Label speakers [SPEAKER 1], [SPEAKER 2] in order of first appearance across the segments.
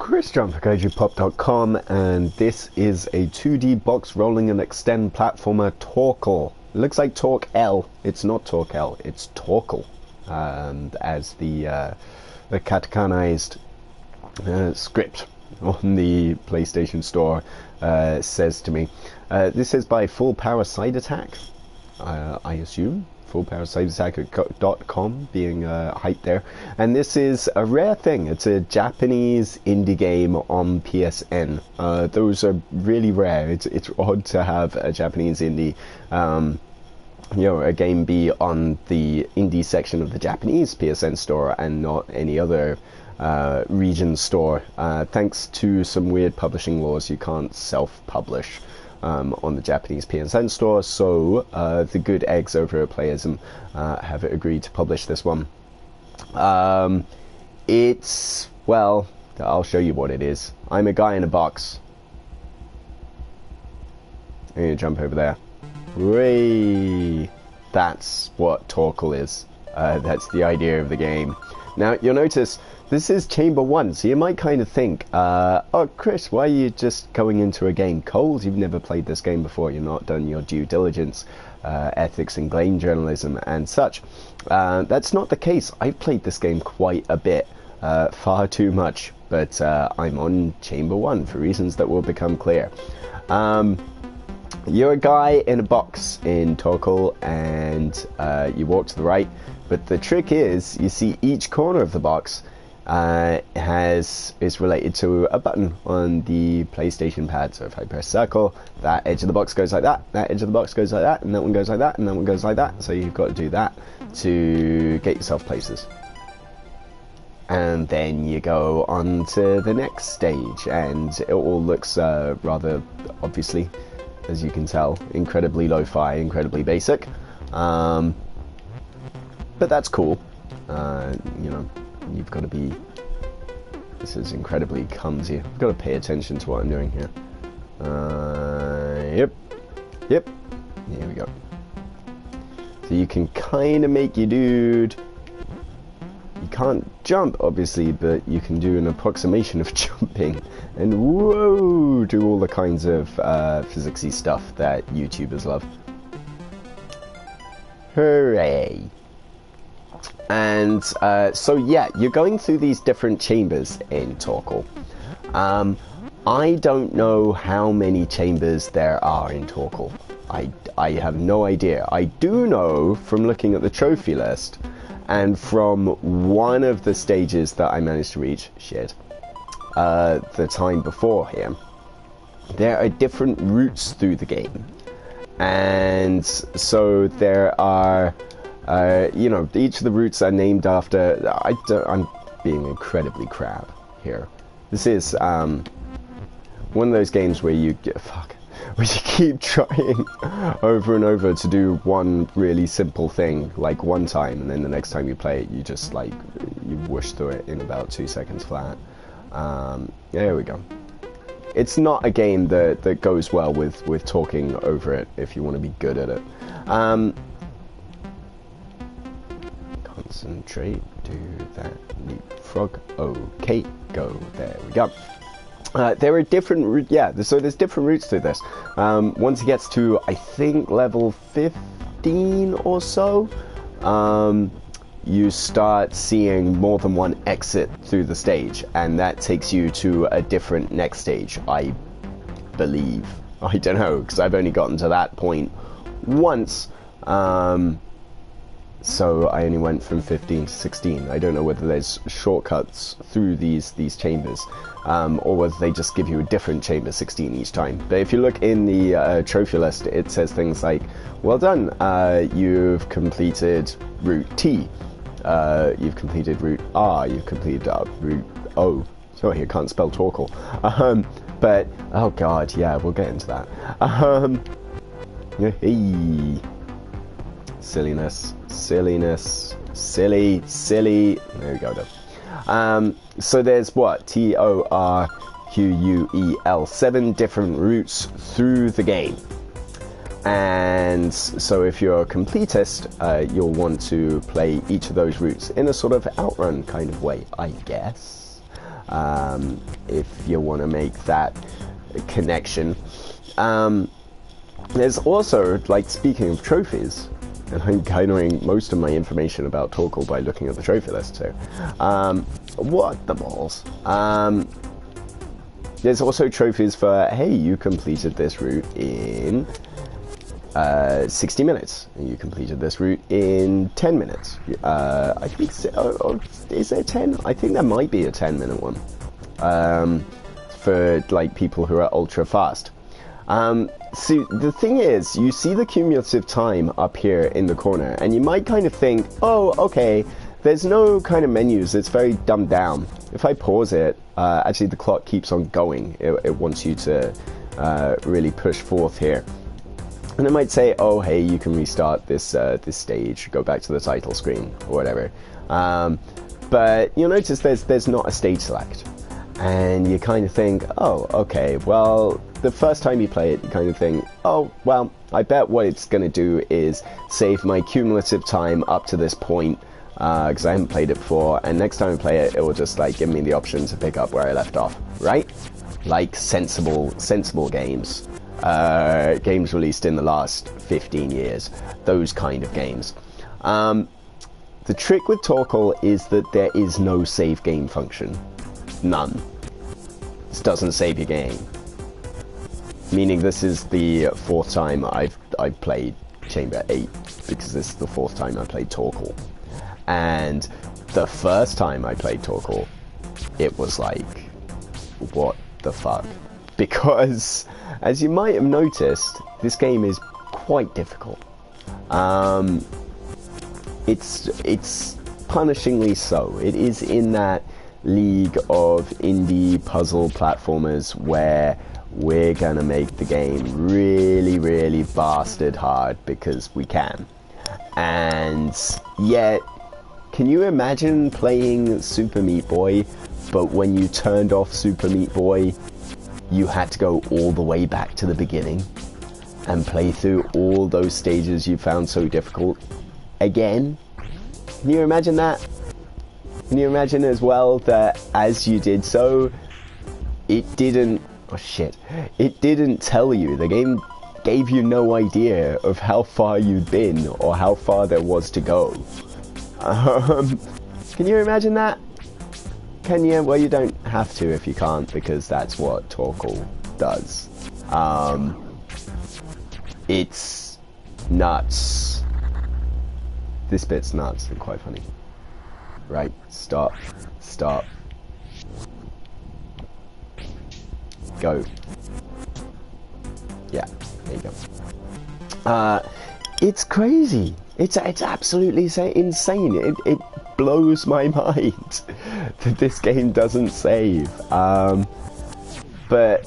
[SPEAKER 1] Chris from TorqueL, and this is a 2D box rolling and extend platformer TorqueL. It looks like TorqueL. It's not TorqueL, it's TorqueL, as the katakanized script on the PlayStation Store says to me. This is by Full Power Side Attack, I assume. FullPowerSideAttack.com being hyped there, and this is a rare thing. It's a Japanese indie game on PSN. Those are really rare. It's odd to have a Japanese indie, a game be on the indie section of the Japanese PSN store and not any other region store. Thanks to some weird publishing laws, you can't self-publish on the Japanese PSN store, so the good eggs over at Playism have agreed to publish this one. It's, well, I'll show you what it is. I'm a guy in a box. I'm gonna jump over there. Whee! That's what TorqueL is. That's the idea of the game. Now, you'll notice this is Chamber 1, so you might kind of think, oh, Chris, why are you just going into a game cold? You've never played this game before, you've not done your due diligence, ethics and game journalism and such. That's not the case. I've played this game quite a bit, far too much, but I'm on Chamber 1 for reasons that will become clear. You're a guy in a box in TorqueL, and you walk to the right, but the trick is, you see each corner of the box is related to a button on the PlayStation pad. So if I press circle, that edge of the box goes like that, that edge of the box goes like that, and that one goes like that, and that one goes like that. So you've got to do that to get yourself places. And then you go on to the next stage, and it all looks rather, obviously, as you can tell, incredibly lo-fi, incredibly basic. But that's cool. You know, you've got to be, this is incredibly clumsy. I've got to pay attention to what I'm doing here. Yep, here we go. So you can kind of make your dude, you can't jump obviously, but you can do an approximation of jumping, and whoa, do all the kinds of physicsy stuff that YouTubers love. Hooray! And so yeah, you're going through these different chambers in TorqueL. I don't know how many chambers there are in TorqueL. I have no idea. I do know from looking at the trophy list and from one of the stages that I managed to reach, the time before here, there are different routes through the game. And so there are you know, each of the routes are named after, I'm being incredibly crab here. This is one of those games where you where you keep trying over and over to do one really simple thing like one time, and then the next time you play it, you just like, you whoosh through it in about 2 seconds flat. There we go. It's not a game that goes well with talking over it if you want to be good at it. Concentrate, do that leapfrog. Okay, go. There we go. There are different so there's different routes through this. Once it gets to, I think, level 15 or so, you start seeing more than one exit through the stage, and that takes you to a different next stage, I believe. I don't know, because I've only gotten to that point once. So I only went from 15 to 16. I don't know whether there's shortcuts through these chambers, or whether they just give you a different chamber 16 each time. But if you look in the trophy list, it says things like, well done, you've completed route T, you've completed route R, you've completed route O. Sorry, I can't spell TorqueL. But, oh god, yeah, we'll get into that. Hey. Silliness, silly. There we go then. So there's what? TorqueL, 7 different routes through the game. And so if you're a completist, you'll want to play each of those routes in a sort of outrun kind of way, I guess. if you want to make that connection. There's also, like, speaking of trophies, and I'm gathering most of my information about TorqueL by looking at the trophy list too. What the balls? There's also trophies for, hey, you completed this route in 60 minutes. And you completed this route in 10 minutes. I think, is there 10? I think there might be a 10-minute one. For, like, people who are ultra fast. See, the thing is, you see the cumulative time up here in the corner, and you might kind of think, oh, okay, there's no kind of menus, it's very dumbed down. If I pause it, actually the clock keeps on going. It wants you to really push forth here. And it might say, oh, hey, you can restart this this stage, go back to the title screen, or whatever. But you'll notice there's not a stage select. And you kind of think, oh, okay, well, the first time you play it, you kind of think, oh, well, I bet what it's going to do is save my cumulative time up to this point, because I haven't played it before, and next time I play it, it will just, like, give me the option to pick up where I left off, right? Like sensible games. Games released in the last 15 years. Those kind of games. The trick with TorqueL is that there is no save game function. None. This doesn't save your game. Meaning this is the fourth time I've played Chamber 8, because this is the fourth time I played TorqueL. And the first time I played TorqueL, it was like, what the fuck? Because, as you might have noticed, this game is quite difficult. It's punishingly so. It is in that league of indie puzzle platformers where we're gonna make the game really, really bastard hard because we can. And yet, can you imagine playing Super Meat Boy, but when you turned off Super Meat Boy, you had to go all the way back to the beginning and play through all those stages you found so difficult again? Can you imagine that? Can you imagine as well that as you did so, it didn't, oh shit, it didn't tell you, the game gave you no idea of how far you'd been or how far there was to go. Can you imagine that? Can you? Well, you don't have to if you can't, because that's what TorqueL does. It's nuts. This bit's nuts and quite funny. Right, stop, go. Yeah, there you go. It's crazy. It's absolutely insane. It blows my mind that this game doesn't save. But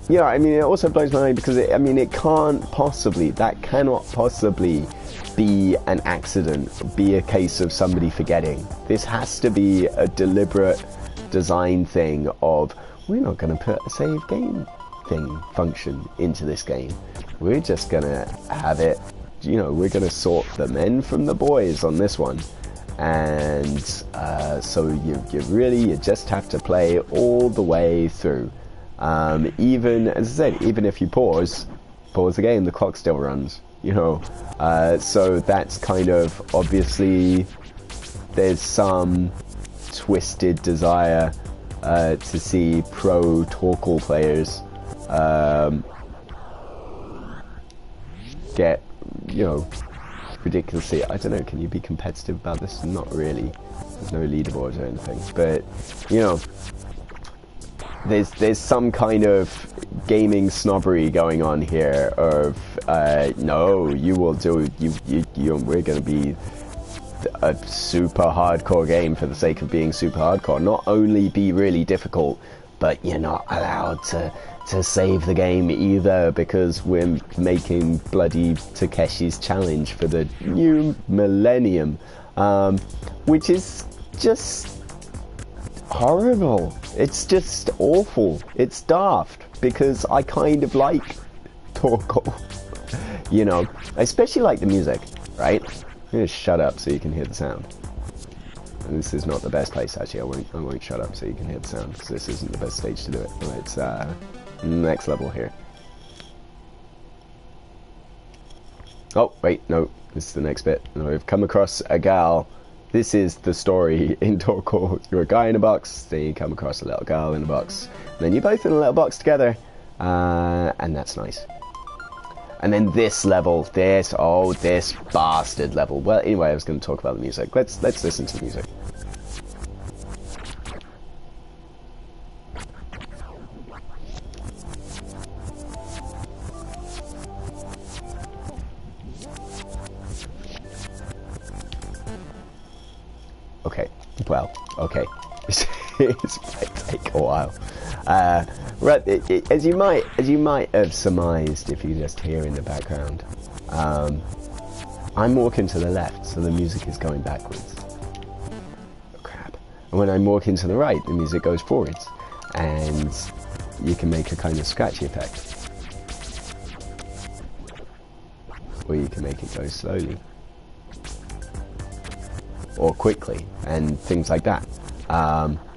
[SPEAKER 1] yeah, I mean, it also blows my mind because it can't possibly, that cannot possibly be an accident, be a case of somebody forgetting. This has to be a deliberate design thing of, we're not going to put a save game thing function into this game. We're just going to have it, you know, we're going to sort the men from the boys on this one. And so you just have to play all the way through. Even, as I said, even if you pause the game, the clock still runs, you know. So that's kind of, obviously, there's some twisted desire to see pro TorqueL players get, you know, ridiculously, I don't know, can you be competitive about this? Not really. There's no leaderboards or anything, but you know, there's some kind of gaming snobbery going on here of no, you will do, we're going to be a super hardcore game for the sake of being super hardcore. Not only be really difficult, but you're not allowed to save the game either, because we're making bloody Takeshi's challenge for the new millennium, which is just horrible. It's just awful. It's daft, because I kind of like TorqueL. You know, I especially like the music, right? I'm gonna shut up so you can hear the sound. And this is not the best place, actually. I won't shut up so you can hear the sound, because this isn't the best stage to do it. But it's next level here. Oh, wait, no, this is the next bit. No, we've come across a gal. This is the story in TorqueL. You're a guy in a box, then you come across a little girl in a box. And then you're both in a little box together, and that's nice. And then this level, this bastard level. Well, anyway, I was going to talk about the music. Let's listen to the music. Okay, well, okay. It might take a while. Right, as you might have surmised if you just hear in the background, I'm walking to the left, so the music is going backwards. Oh crap! And when I'm walking to the right, the music goes forwards, and you can make a kind of scratchy effect, or you can make it go slowly or quickly, and things like that.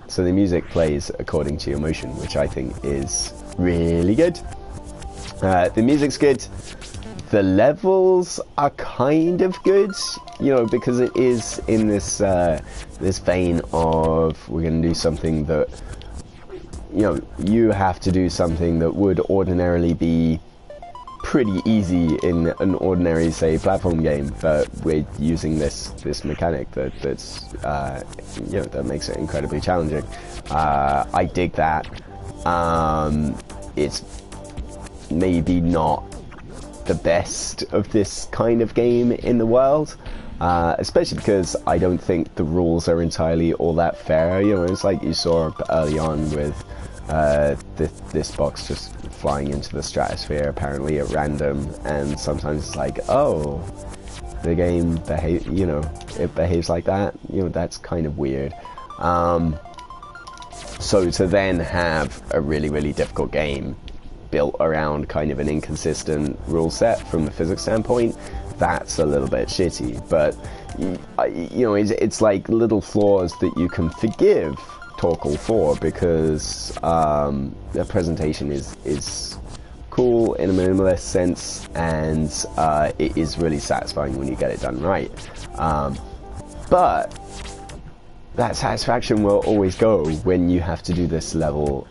[SPEAKER 1] So the music plays according to your motion, which I think is really good. The music's good. The levels are kind of good, you know, because it is in this this vein of we're going to do something that, you know, you have to do something that would ordinarily be pretty easy in an ordinary, say, platform game, but we're using this mechanic that's you know, that makes it incredibly challenging. I dig that. It's maybe not the best of this kind of game in the world, especially because I don't think the rules are entirely all that fair. You know, it's like you saw early on with this box just flying into the stratosphere apparently at random, and sometimes it's like, oh, the game it behaves like that. You know, that's kind of weird. So to then have a really difficult game built around kind of an inconsistent rule set from a physics standpoint, that's a little bit shitty. But you know, it's like little flaws that you can forgive TorqueL for, because the presentation is cool in a minimalist sense, and it is really satisfying when you get it done right. But that satisfaction will always go when you have to do this level,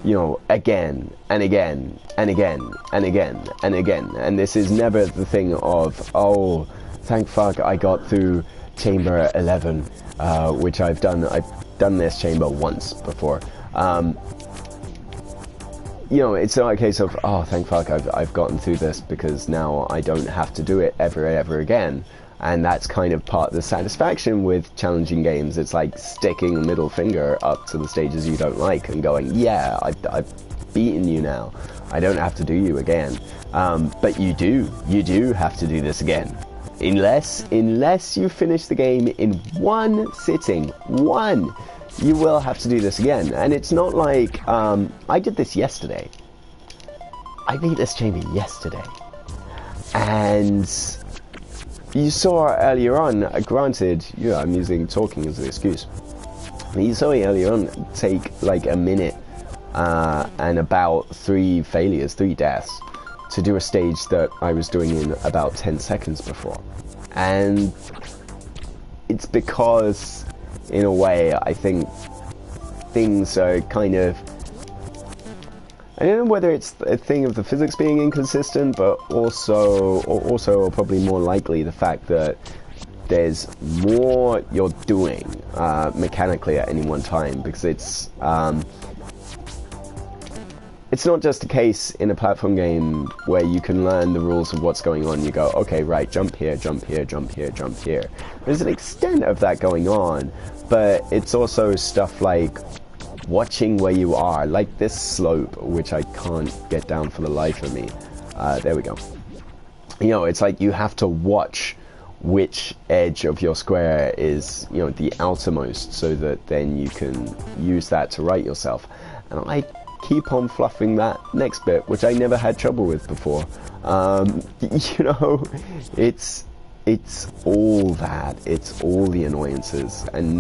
[SPEAKER 1] you know, again and again and again and again and again. And this is never the thing of, oh, thank fuck I got through chamber 11, which I've done this chamber once before. You know, it's not a case of, oh, thank fuck I've gotten through this, because now I don't have to do it ever again. And that's kind of part of the satisfaction with challenging games. It's like sticking a middle finger up to the stages you don't like and going, yeah, I've beaten you now. I don't have to do you again. But you do have to do this again. Unless you finish the game in one sitting, you will have to do this again. And it's not like, I did this yesterday. I beat this chamber yesterday. And you saw earlier on, granted, yeah, I'm using talking as an excuse. You saw me earlier on take like a minute and about 3 deaths to do a stage that I was doing in about 10 seconds before. And it's because, in a way, I think things are kind of, I don't know whether it's a thing of the physics being inconsistent, but also probably more likely the fact that there's more you're doing mechanically at any one time, because it's not just a case in a platform game where you can learn the rules of what's going on. You go, okay, right, jump here, jump here, jump here, jump here. There's an extent of that going on, but it's also stuff like watching where you are, like this slope, which I can't get down for the life of me. There we go. You know, it's like you have to watch which edge of your square is, you know, the outermost, so that then you can use that to right yourself. And I keep on fluffing that next bit, which I never had trouble with before. You know, it's it's all that. It's all the annoyances, and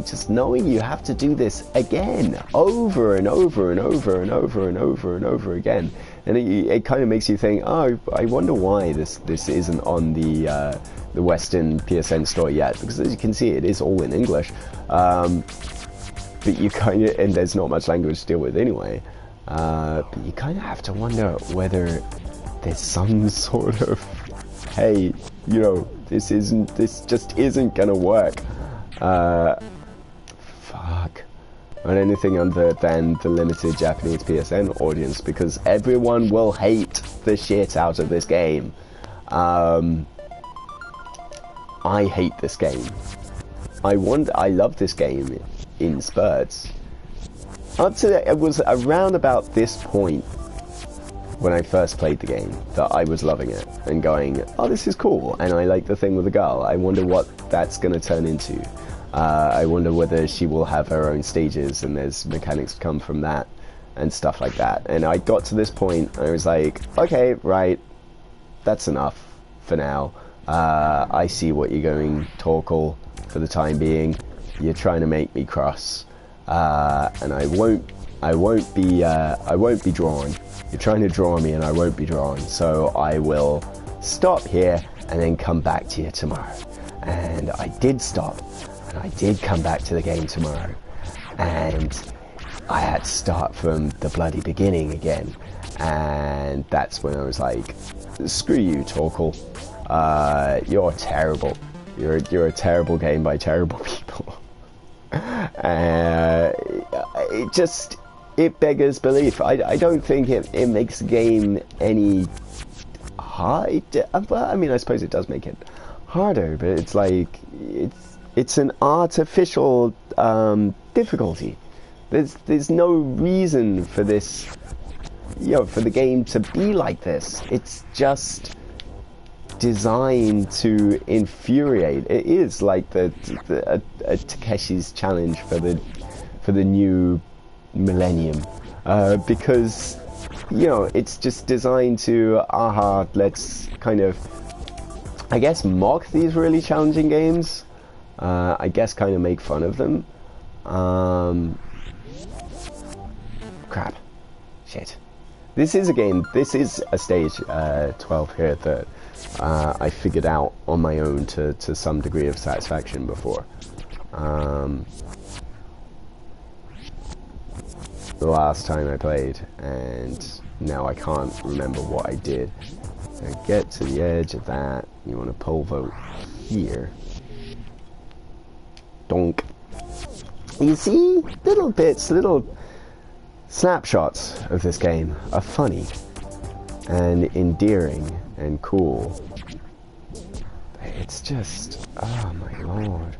[SPEAKER 1] just knowing you have to do this again, over and over and over and over and over and over again, and it kind of makes you think, oh, I wonder why this isn't on the Western PSN store yet, because as you can see, it is all in English, but you kind of, and there's not much language to deal with anyway, but you kind of have to wonder whether there's some sort of, hey, you know, this just isn't gonna work. Fuck. On anything other than the limited Japanese PSN audience, because everyone will hate the shit out of this game. I hate this game. I love this game in spurts. Up to it was around about this point when I first played the game that I was loving it and going, oh, this is cool, and I like the thing with the girl. I wonder what that's going to turn into. I wonder whether she will have her own stages and there's mechanics to come from that and stuff like that. And I got to this point, I was like, okay, right, that's enough for now. I see what you're going, TorqueL, for the time being. You're trying to make me cross, and I won't be drawn. You're trying to draw me, and I won't be drawn. So I will stop here and then come back to you tomorrow. And I did stop, and I did come back to the game tomorrow, and I had to start from the bloody beginning again. And that's when I was like, screw you, TorqueL. You're terrible. You're a terrible game by terrible people. It beggars belief. I don't think it makes the game any hard. Well, I mean, I suppose it does make it harder, but it's like it's an artificial difficulty. There's no reason for this, for the game to be like this. It's just designed to infuriate. It is like a Takeshi's challenge for the new millennium, because it's just designed to let's kind of, I guess, mock these really challenging games, I guess kind of make fun of them. Crap. Shit. This is a game, this is a stage 12 here that I figured out on my own to some degree of satisfaction before. The last time I played, and now I can't remember what I did. I get to the edge of that, you want to pole vault here. Donk. You see, little snapshots of this game are funny and endearing and cool. It's just, oh my lord.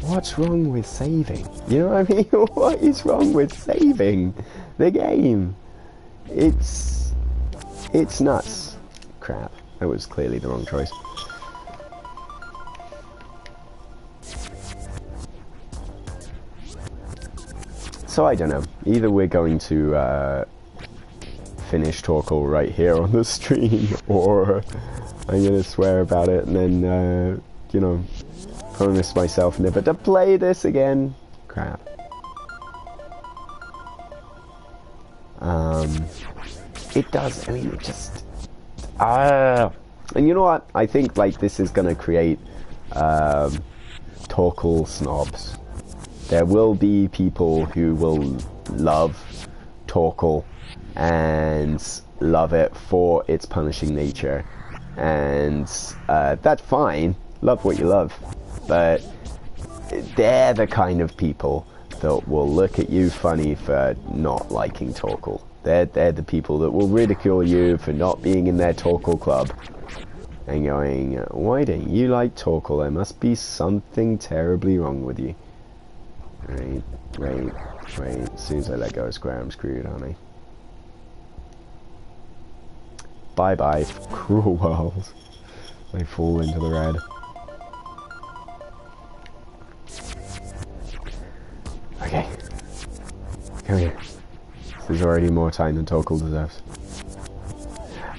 [SPEAKER 1] What's wrong with saving? You know what I mean? What is wrong with saving the game? It's nuts. Crap. That was clearly the wrong choice. So I don't know. Either we're going to finish TorqueL right here on the stream, or I'm going to swear about it and then, promise myself never to play this again. Crap. It does, I mean, it just... and you know what? I think, like, this is going to create TorqueL snobs. There will be people who will love TorqueL and love it for its punishing nature. And that's fine. Love what you love. But they're the kind of people that will look at you funny for not liking TorqueL. They're the people that will ridicule you for not being in their TorqueL club. And going, why don't you like TorqueL? There must be something terribly wrong with you. Right. As soon as I let go of square, I'm screwed, aren't I? Bye-bye, cruel world. I fall into the red. Okay. Come here. This is already more time than TorqueL deserves.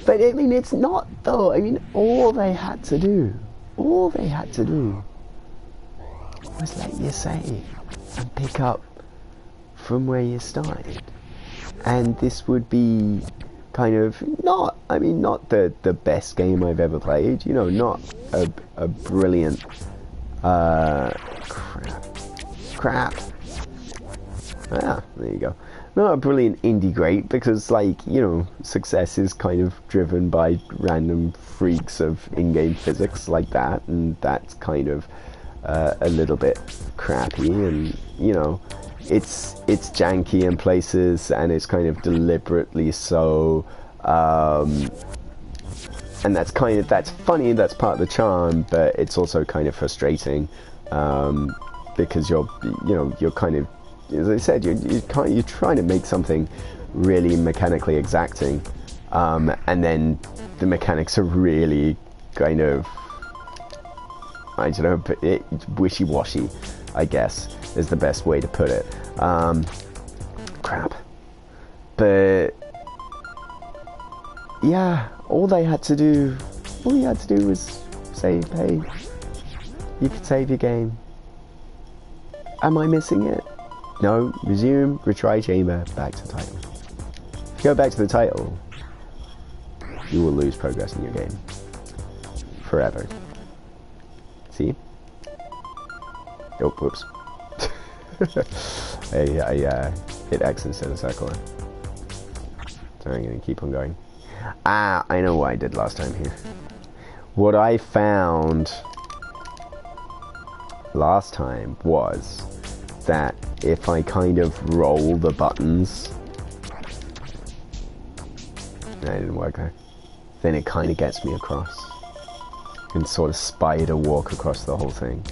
[SPEAKER 1] But, I mean, it's not though, I mean, all they had to do was let you save and pick up from where you started. And this would be kind of not the best game I've ever played, you know, not a brilliant crap. Ah, there you go. Not a brilliant indie great, because, like, you know, success is kind of driven by random freaks of in-game physics like that, and that's kind of a little bit crappy, and, you know, it's janky in places, and it's kind of deliberately so, and that's funny, that's part of the charm, but it's also kind of frustrating, because you're kind of, as I said, you're trying to make something really mechanically exacting, and then the mechanics are really kind of, I don't know, but wishy-washy, I guess, is the best way to put it. Crap. But yeah, all you had to do was say, hey, you could save your game. Am I missing it? No, resume, retry chamber, back to the title. If you go back to the title, you will lose progress in your game. Forever. See? Oh, whoops. I hit X instead of circle. So I'm going to keep on going. Ah, I know what I did last time here. What I found last time was that if I kind of roll the buttons, no, it didn't work there, then it kind of gets me across. You can sort of spider walk across the whole thing.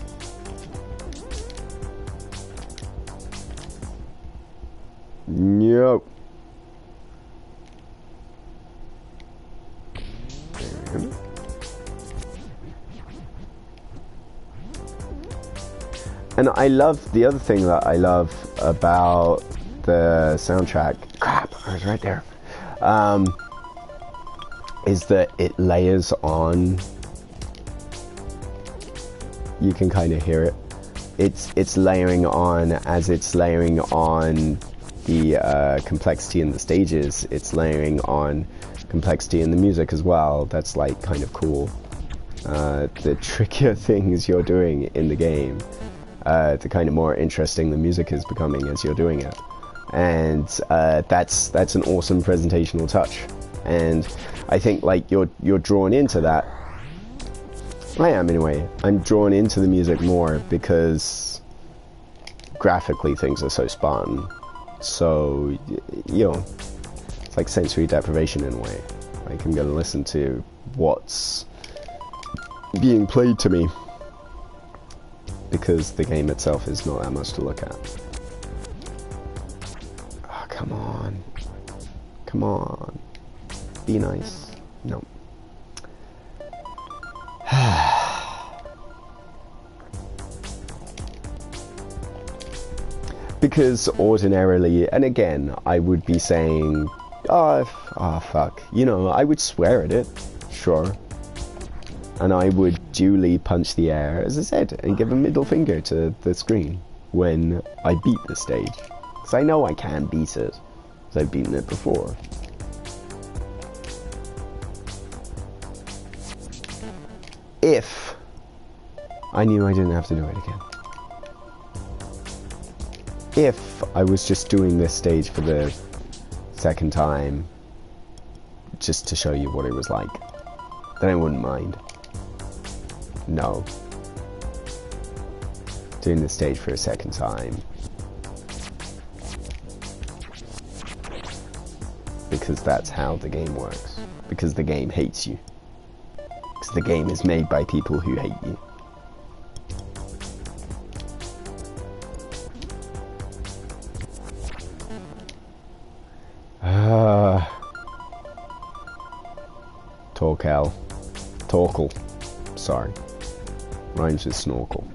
[SPEAKER 1] Nope. And I love, the other thing that I love about the soundtrack, crap, I was right there, is that it layers on. You can kind of hear it. It's layering on as it's layering on the complexity in the stages. It's layering on complexity in the music as well. That's like kind of cool. The trickier things you're doing in the game, the kind of more interesting the music is becoming as you're doing it, and that's an awesome presentational touch. And I think, like, you're drawn into that. I am, anyway. I'm drawn into the music more because graphically things are so Spartan. So, you know, it's like sensory deprivation in a way. Like, I'm gonna listen to what's being played to me, because the game itself is not that much to look at. Oh, come on. Come on. Be nice. No. Because ordinarily, and again, I would be saying, oh fuck, you know, I would swear at it, sure. And I would duly punch the air, as I said, and give a middle finger to the screen when I beat the stage. Because I know I can beat it, because I've beaten it before. If I knew I didn't have to do it again. If I was just doing this stage for the second time, just to show you what it was like, then I wouldn't mind. No. Doing the stage for a second time, because that's how the game works. Because the game hates you. Because the game is made by people who hate you. TorqueL. Sorry. Rhymes with snorkel.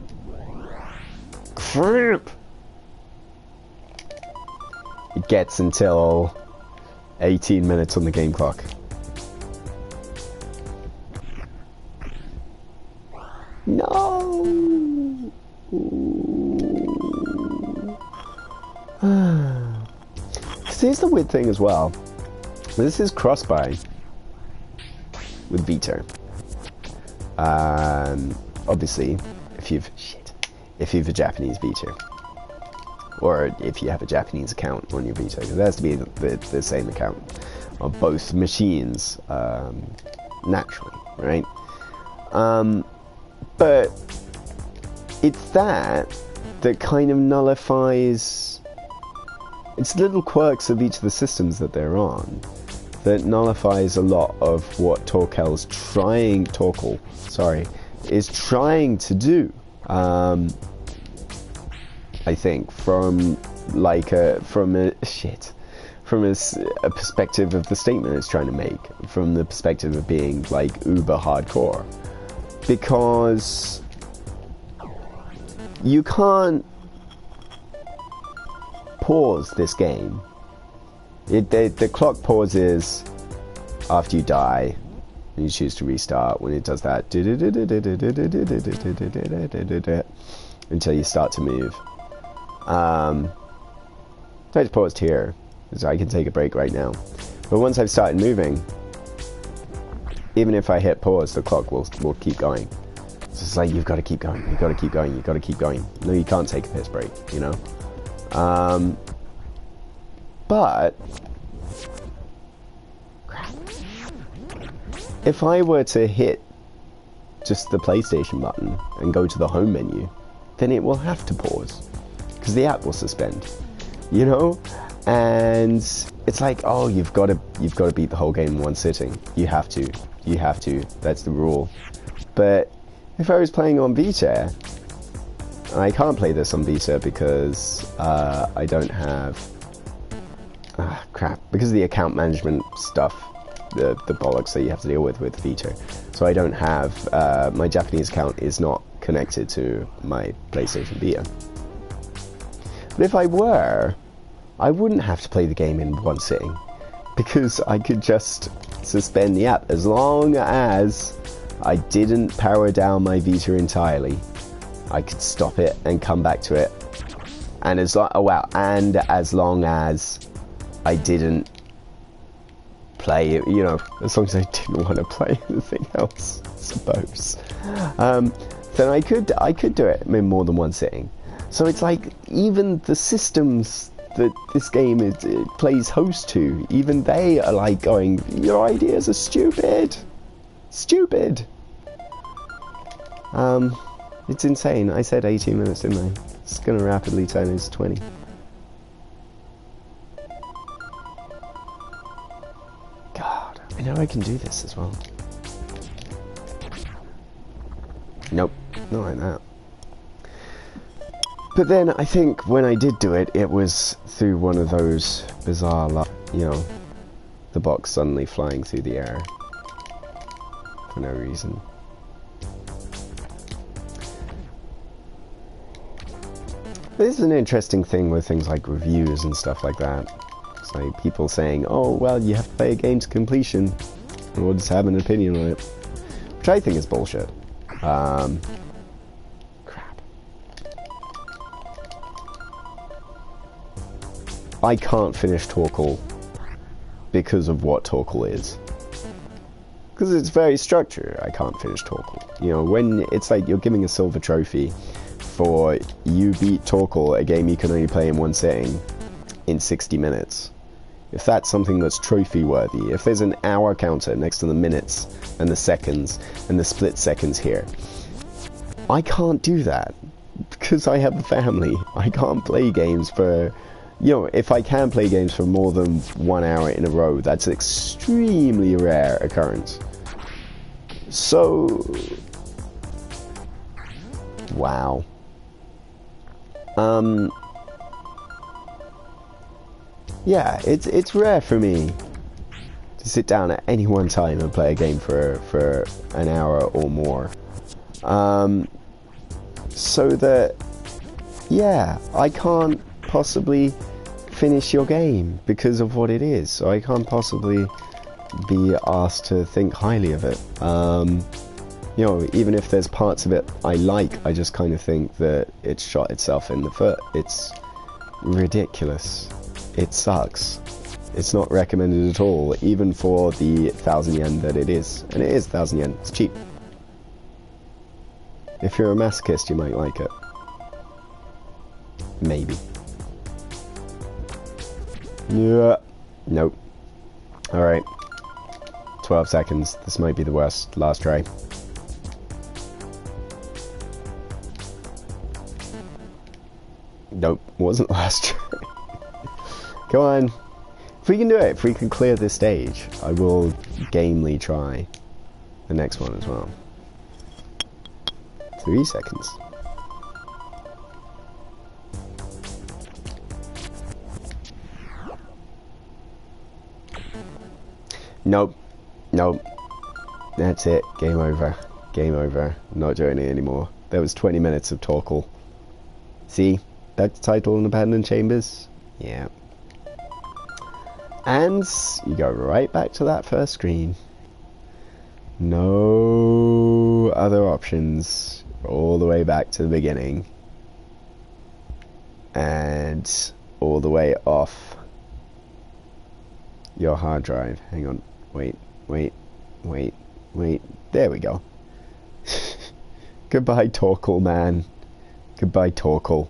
[SPEAKER 1] Crap! It gets until 18 minutes on the game clock. here's the weird thing as well. This is cross-buy with Vita. Obviously, if you've a Japanese Vita, or if you have a Japanese account on your Vita, it has to be the same account on both machines, naturally, right? But it's that kind of nullifies. It's little quirks of each of the systems that they're on that nullifies a lot of what TorqueL is trying to do. I think from a perspective of the statement it's trying to make, from the perspective of being like uber hardcore, because you can't pause this game. The clock pauses after you die and you choose to restart. When it does that until you start to move. So I just paused here so I can take a break right now, but once I've started moving, even if I hit pause, the clock will keep going. So it's like, you've got to keep going, you've got to keep going, you've got to keep going. No, you can't take a piss break, you know. But if I were to hit just the PlayStation button and go to the home menu, then it will have to pause because the app will suspend, you know. And it's like, oh, you've got to beat the whole game in one sitting. You have to. That's the rule. But if I was playing on Vita, I can't play this on Vita because I don't have because of the account management stuff, the bollocks that you have to deal with Vita. So I don't have my Japanese account is not connected to my PlayStation Vita. But if I were, I wouldn't have to play the game in one sitting, because I could just suspend the app as long as I didn't power down my Vita entirely. I could stop it and come back to it, and as long as I didn't play it, you know, as long as I didn't want to play anything else, I suppose, then I could do it in more than one sitting. So it's like, even the systems that this game it plays host to, even they are like going, your ideas are stupid. It's insane. I said 18 minutes, didn't I? It's gonna rapidly turn into 20. God, I know I can do this as well. Nope, not like that. But then I think when I did do it, it was through one of those bizarre, you know, the box suddenly flying through the air for no reason. This is an interesting thing with things like reviews and stuff like that. It's like people saying, oh, well, you have to play a game to completion in order to have an opinion on it. Which I think is bullshit. Crap. I can't finish TorqueL because of what TorqueL is. Because it's very structured. I can't finish TorqueL. You know, when it's like you're giving a silver trophy for you beat TorqueL, a game you can only play in one sitting, in 60 minutes. If that's something that's trophy worthy, if there's an hour counter next to the minutes and the seconds and the split seconds here, I can't do that because I have a family. I can't play games for, you know, if I can play games for more than 1 hour in a row, that's an extremely rare occurrence. So, wow. Yeah, it's rare for me to sit down at any one time and play a game for an hour or more. So that, yeah, I can't possibly finish your game because of what it is. So I can't possibly be asked to think highly of it. You know, even if there's parts of it I like, I just kind of think that it shot itself in the foot. It's ridiculous. it sucks. It's not recommended at all, even for the 1,000 yen that it is. And it is 1,000 yen. It's cheap. If you're a masochist, you might like it. Maybe. Yeah. Nope. Alright. 12 seconds. This might be the worst. Last try. Nope. Wasn't last try. Come on. If we can do it, if we can clear this stage, I will gamely try the next one as well. 3 seconds. Nope. Nope. That's it. Game over. Game over. I'm not doing it anymore. That was 20 minutes of TorqueL. See? That's title and abandoned chambers. Yeah. And you go right back to that first screen. No other options. All the way back to the beginning. And all the way off your hard drive. Hang on. Wait. There we go. Goodbye, TorqueL, man. Goodbye, TorqueL.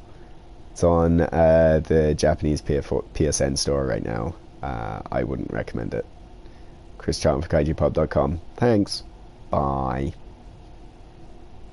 [SPEAKER 1] It's on the Japanese PSN store right now. I wouldn't recommend it. Chris Charlton for KaijuPub.com. Thanks. Bye.